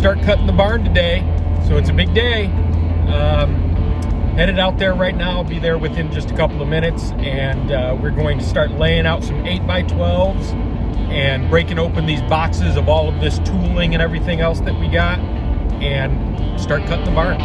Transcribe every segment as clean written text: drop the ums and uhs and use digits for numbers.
start cutting the barn today, so it's a big day. Headed out there right now. I'll be there within just a couple of minutes, and we're going to start laying out some 8x12s and breaking open these boxes of all of this tooling and everything else that we got, and start cutting the barn.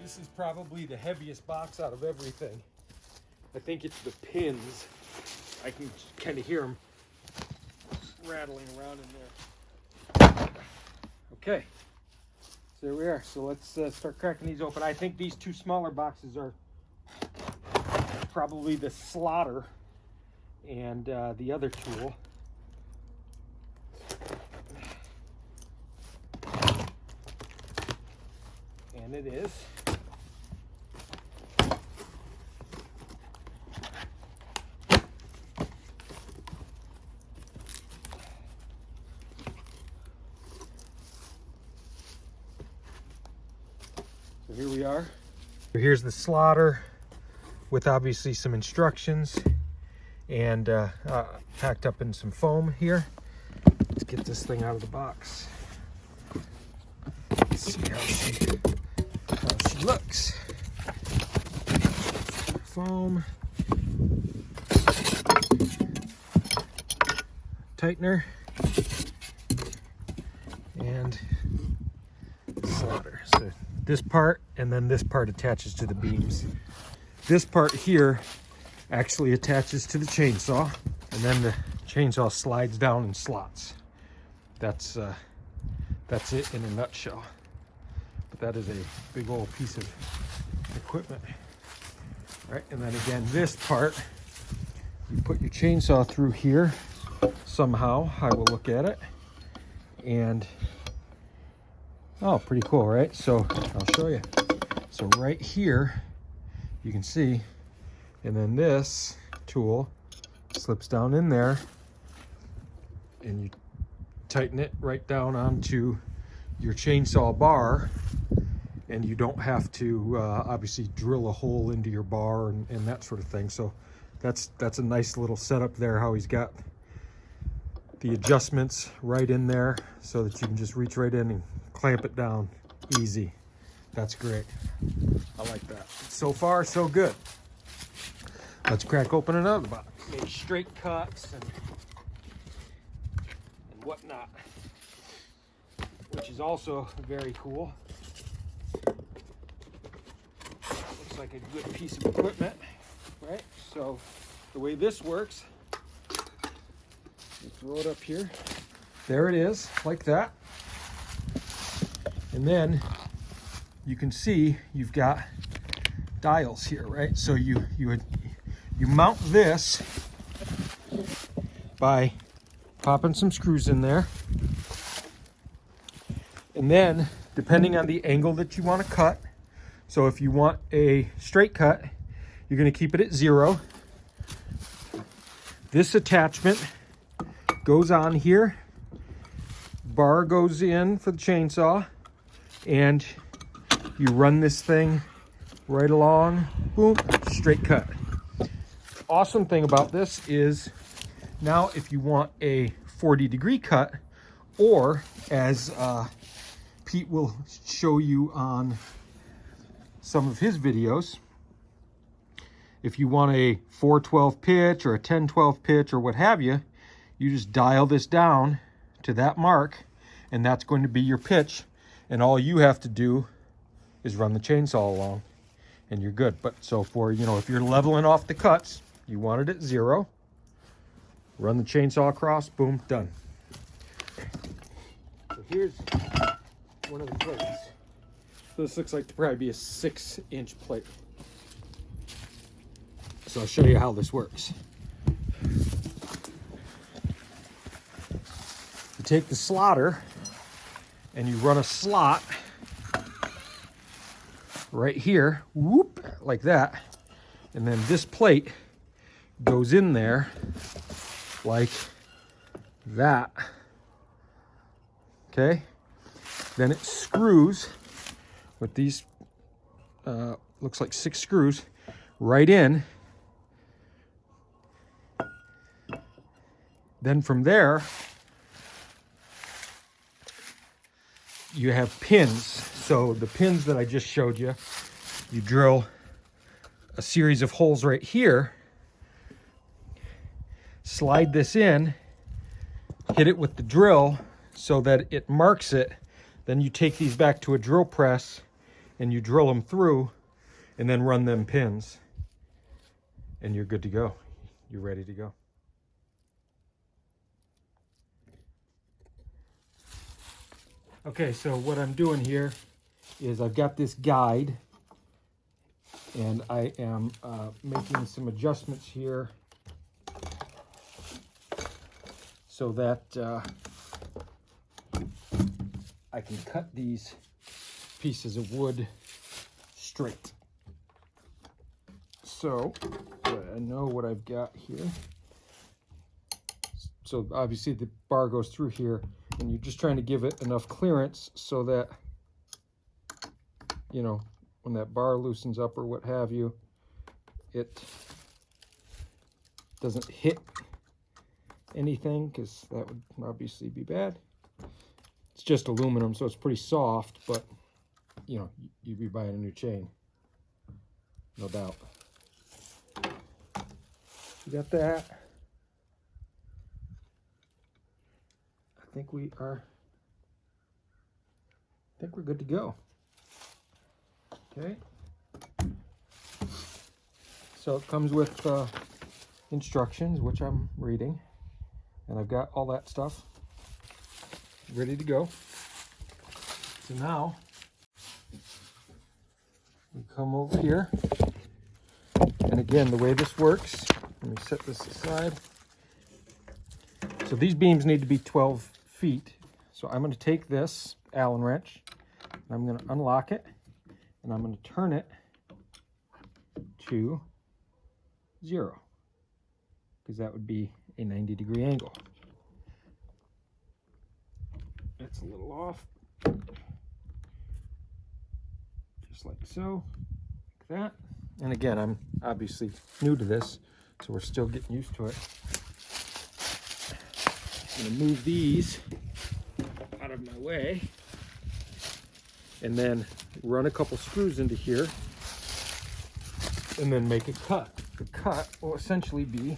This is probably the heaviest box out of everything. I think it's the pins. I can kind of hear them rattling around in there. Okay, so there we are. So let's start cracking these open. I think these two smaller boxes are probably the slaughter and the other tool. And it is. So here we are. Here's the slaughter with obviously some instructions, and packed up in some foam here. Let's get this thing out of the box. Let's see how she looks. Foam. Tightener. And solder. So this part and then this part attaches to the beams. This part here actually attaches to the chainsaw, and then the chainsaw slides down and slots. That's it in a nutshell. But that is a big old piece of equipment. All right, and then again, this part, you put your chainsaw through here somehow. I will look at it. And, oh, pretty cool, right? So I'll show you. So right here, you can see, and then this tool slips down in there, and you tighten it right down onto your chainsaw bar, and you don't have to obviously drill a hole into your bar and that sort of thing. So that's a nice little setup there, how he's got the adjustments right in there so that you can just reach right in and clamp it down easy. That's great. I like that. So far, so good. Let's crack open another box. Make straight cuts and whatnot, which is also very cool. Looks like a good piece of equipment, right? So the way this works, you throw it up here. There it is, like that. And then you can see you've got dials here, right? So you mount this by popping some screws in there, and then depending on the angle that you want to cut, so if you want a straight cut, you're going to keep it at 0. This attachment goes on here, bar goes in for the chainsaw, and you run this thing right along, boom, straight cut. Awesome thing about this is now if you want a 40-degree cut, or as Pete will show you on some of his videos, if you want a 4/12 pitch or a 10/12 pitch or what have you, you just dial this down to that mark, and that's going to be your pitch, and all you have to do is run the chainsaw along and you're good. But so for, you know, if you're leveling off the cuts, you want it at 0, run the chainsaw across, boom, done. So here's one of the plates. So this looks like to probably be a 6-inch plate. So I'll show you how this works. You take the slaughter and you run a slot right here, whoop, like that. And then this plate goes in there like that. Okay? Then it screws with these, looks like 6 screws, right in. Then from there, you have pins. So the pins that I just showed you, you drill a series of holes right here, slide this in, hit it with the drill so that it marks it. Then you take these back to a drill press and you drill them through and then run them pins. And you're good to go. You're ready to go. Okay, so what I'm doing here is I've got this guide and I am making some adjustments here so that I can cut these pieces of wood straight. So I know what I've got here. So obviously the bar goes through here and you're just trying to give it enough clearance so that, you know, when that bar loosens up or what have you, it doesn't hit anything, because that would obviously be bad. It's just aluminum, so it's pretty soft, but you know, you'd be buying a new chain, no doubt. You got that? I think we're good to go. Okay. So it comes with instructions, which I'm reading, and I've got all that stuff ready to go. So now we come over here, and again, the way this works, let me set this aside. So these beams need to be 12 feet. So I'm going to take this Allen wrench, and I'm going to unlock it, and I'm going to turn it to 0, because that would be a 90-degree angle. It's a little off, just like so, like that. And again, I'm obviously new to this, so we're still getting used to it. I'm going to move these out of my way and then run a couple screws into here and then make a cut. The cut will essentially be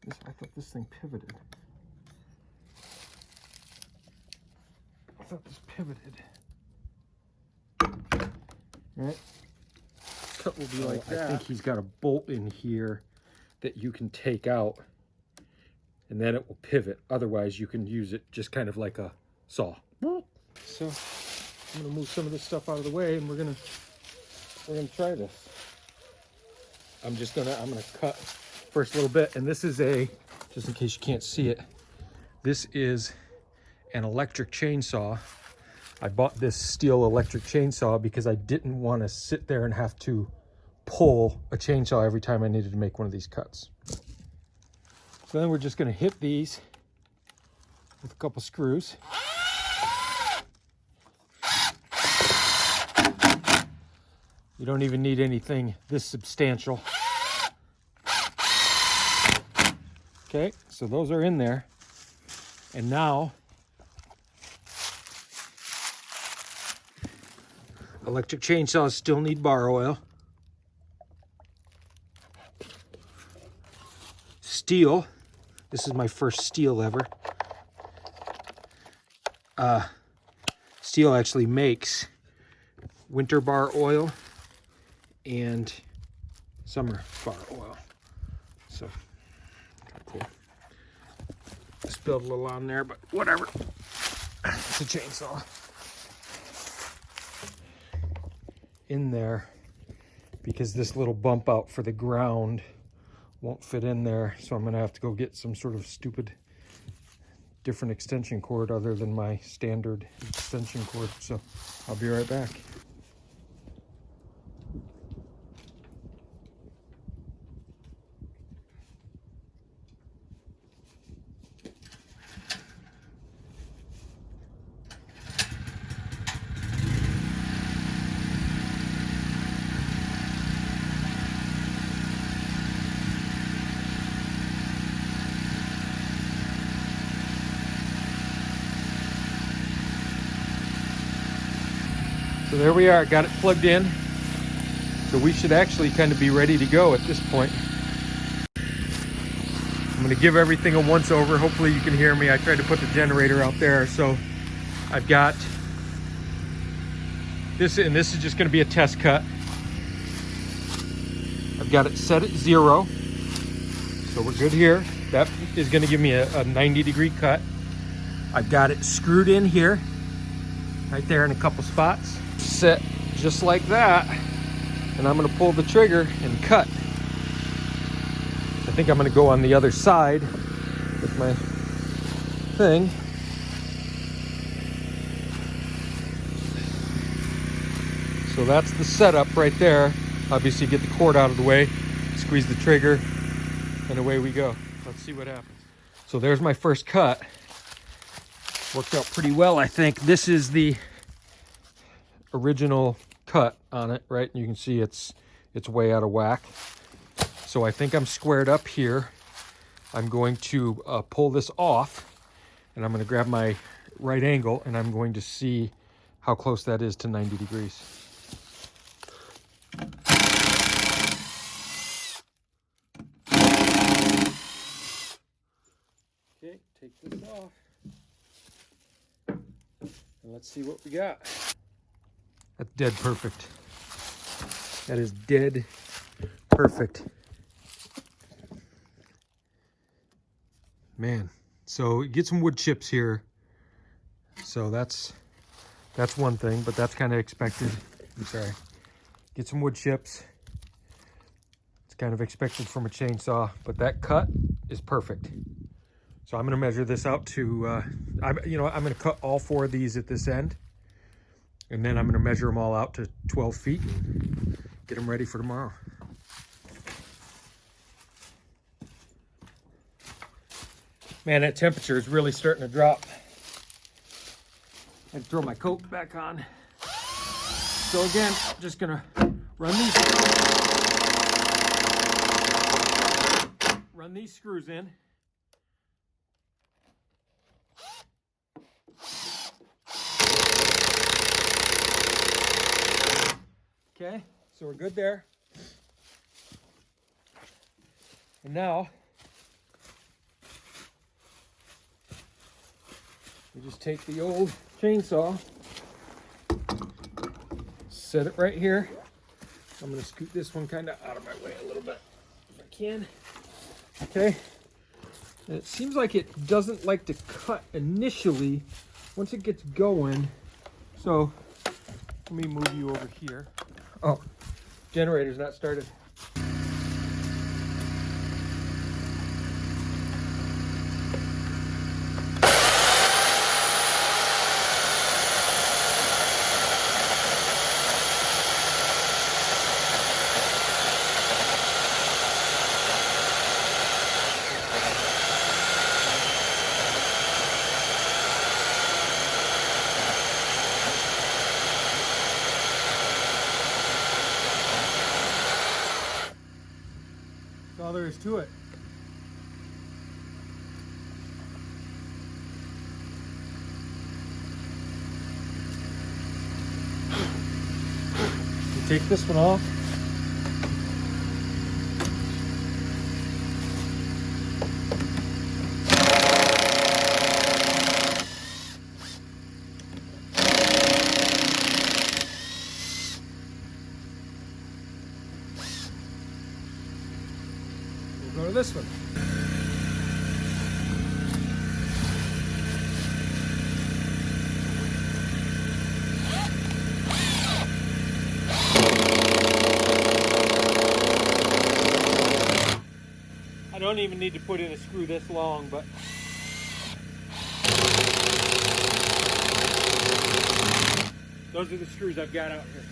this. I thought this thing pivoted. I thought this pivoted. All right. Cut will be like that. I think he's got a bolt in here that you can take out and then it will pivot. Otherwise you can use it just kind of like a saw. So I'm gonna move some of this stuff out of the way and we're gonna try this. I'm gonna cut first a little bit, and this is just in case you can't see it, this is an electric chainsaw. I bought this steel electric chainsaw because I didn't want to sit there and have to pull a chainsaw every time I needed to make one of these cuts. So then we're just going to hit these with a couple screws. You don't even need anything this substantial. Okay, so those are in there. And now electric chainsaws still need bar oil. Steel. This is my first steel ever. Steel actually makes winter bar oil and summer bar oil. So spilled a little on there, but whatever. It's a chainsaw. In there, because this little bump out for the ground won't fit in there, so I'm gonna have to go get some sort of stupid different extension cord other than my standard extension cord. So I'll be right back. So there we are, got it plugged in. So we should actually kind of be ready to go at this point. I'm gonna give everything a once over. Hopefully you can hear me. I tried to put the generator out there. So I've got this, and this is just gonna be a test cut. I've got it set at 0. So we're good here. That is gonna give me a 90-degree cut. I've got it screwed in here, right there in a couple spots. Set just like that, and I'm going to pull the trigger and cut. I think I'm going to go on the other side with my thing. So that's the setup right there. Obviously get the cord out of the way, squeeze the trigger, and away we go. Let's see what happens. So there's my first cut. Worked out pretty well, I think. This is the original cut on it, right? You can see it's way out of whack. So I think I'm squared up here. I'm going to pull this off, and I'm going to grab my right angle, and I'm going to see how close that is to 90 degrees. Okay, take this off, and let's see what we got. That's dead perfect. That is dead perfect. Man, so get some wood chips here. So that's one thing, but that's kind of expected. I'm sorry. Get some wood chips. It's kind of expected from a chainsaw, but that cut is perfect. So I'm going to measure this out to, I'm going to cut all 4 of these at this end. And then I'm going to measure them all out to 12 feet and get them ready for tomorrow. Man, that temperature is really starting to drop. I had to throw my coat back on. So again, I'm just going to run these screws in. Okay, so we're good there. And now, we just take the old chainsaw, set it right here. I'm going to scoot this one kind of out of my way a little bit if I can. Okay, and it seems like it doesn't like to cut initially once it gets going. So let me move you over here. Oh, generator's not started. That's all there is to it. You take this one off. We'll go to this one. don't even need to put in a screw this long, but those are the screws I've got out here.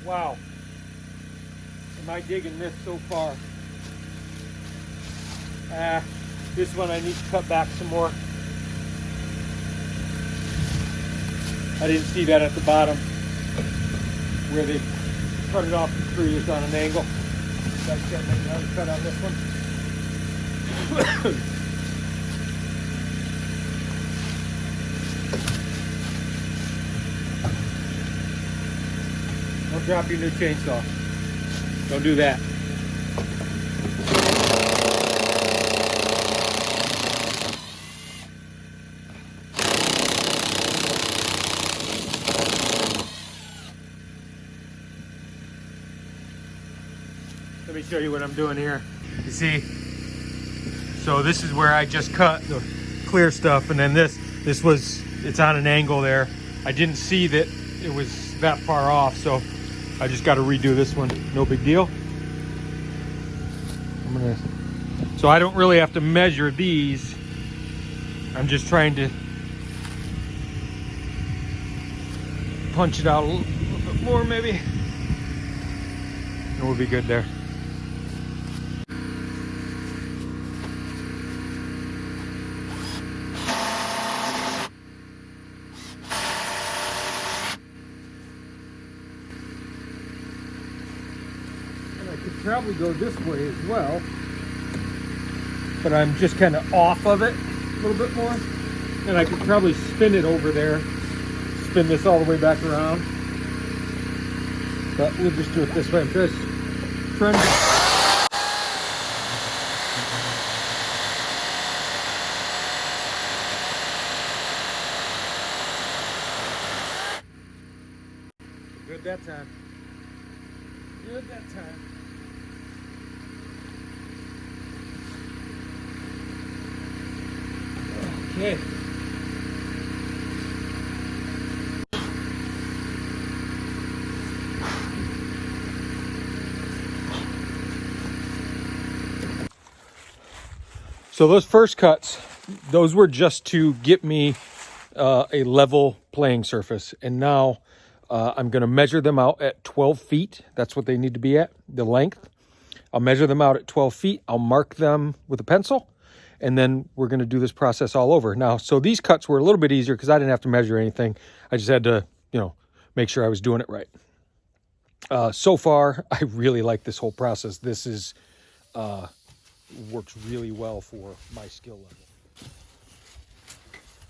Wow. Am I digging this so far? This one I need to cut back some more. I didn't see that at the bottom where they cut it off the tree is on an angle. So I can't make another cut on this one. Don't drop your new chainsaw. Don't do that. Let me show you what I'm doing here. You see? So this is where I just cut the clear stuff, and then it's on an angle there. I didn't see that it was that far off, so I just got to redo this one. No big deal. So I don't really have to measure these. I'm just trying to punch it out a little bit more maybe. And we'll be good there. Probably go this way as well, but I'm just kind of off of it a little bit more, and I could probably spin it over there, spin this all the way back around, but we'll just do it this way. I'm just trying to good that time. Good that time. Okay. So those first cuts, those were just to get me a level playing surface. And now I'm going to measure them out at 12 feet. That's what they need to be at, the length. I'll measure them out at 12 feet. I'll mark them with a pencil. And then we're going to do this process all over. Now, so these cuts were a little bit easier because I didn't have to measure anything. I just had to, make sure I was doing it right. So far, I really like this whole process. This is works really well for my skill level.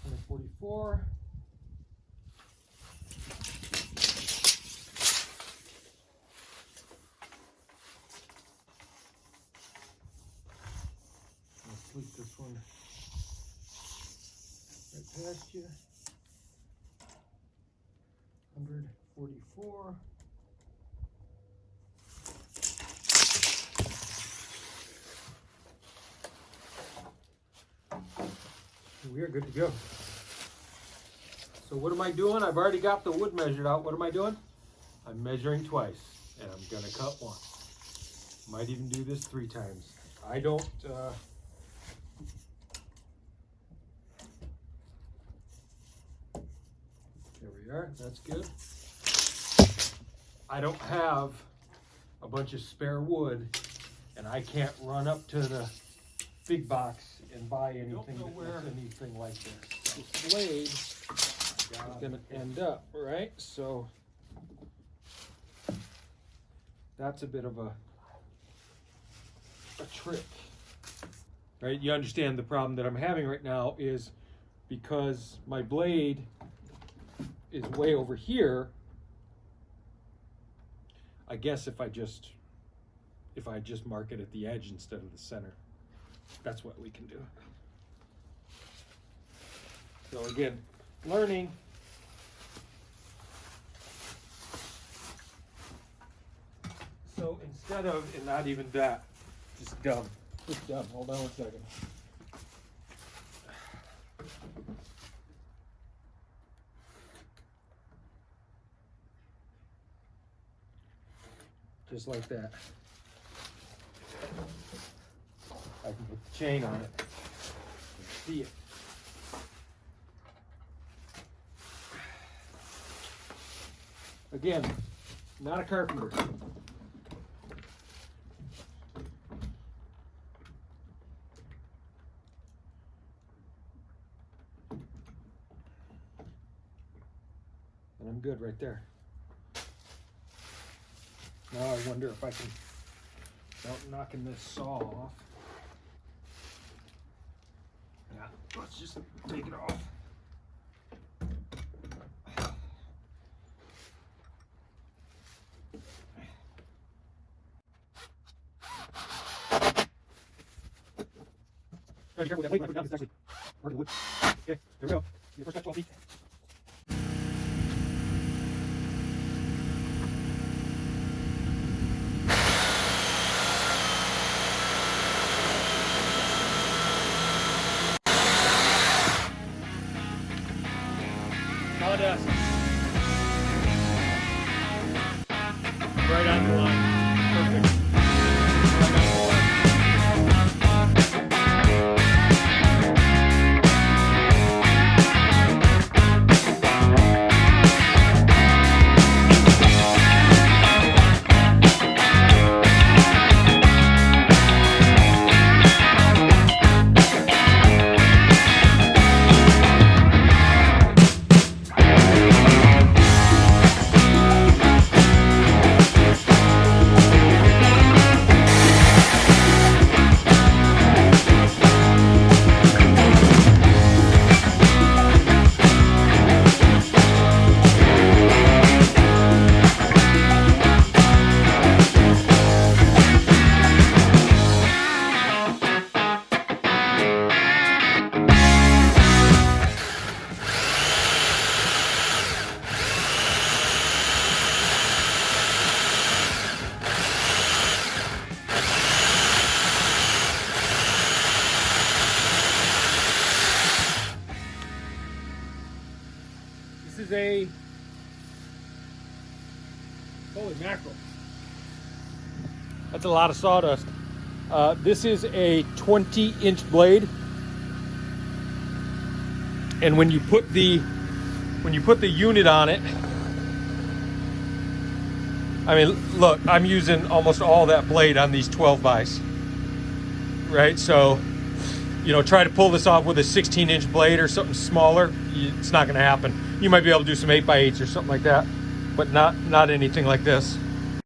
144. Sleep this one right past you. 144. We are good to go. So what am I doing? I've already got the wood measured out. What am I doing? I'm measuring twice, and I'm gonna cut once. Might even do this 3 times. I don't there we are, that's good. I don't have a bunch of spare wood, and I can't run up to the big box and buy anything that looks anything like this. So this blade is going to end up, right? So that's a bit of a trick, right? You understand the problem that I'm having right now is because my blade is way over here. I guess if I just mark it at the edge instead of the center, that's what we can do. So again, learning. So instead of, and not even that, just dumb. Just dumb. Hold on 1 second. Just like that. I can put the chain on it. See it. Again, not a carpenter. And I'm good right there. Now I wonder if I can, without knocking this saw off. Yeah, let's just take it off. Be careful with that plate when I put it down, it's actually working wood. Okay, there we go. Your first cut 12 feet. Sawdust. Right on the line. Perfect. Right on the line. This is a, holy mackerel. That's a lot of sawdust. This is a 20-inch blade. And when you put the unit on it, I mean, look, I'm using almost all that blade on these 12-bys, right? So, you know, try to pull this off with a 16-inch blade or something smaller. It's not going to happen. You might be able to do some 8x8s or something like that, but not anything like this.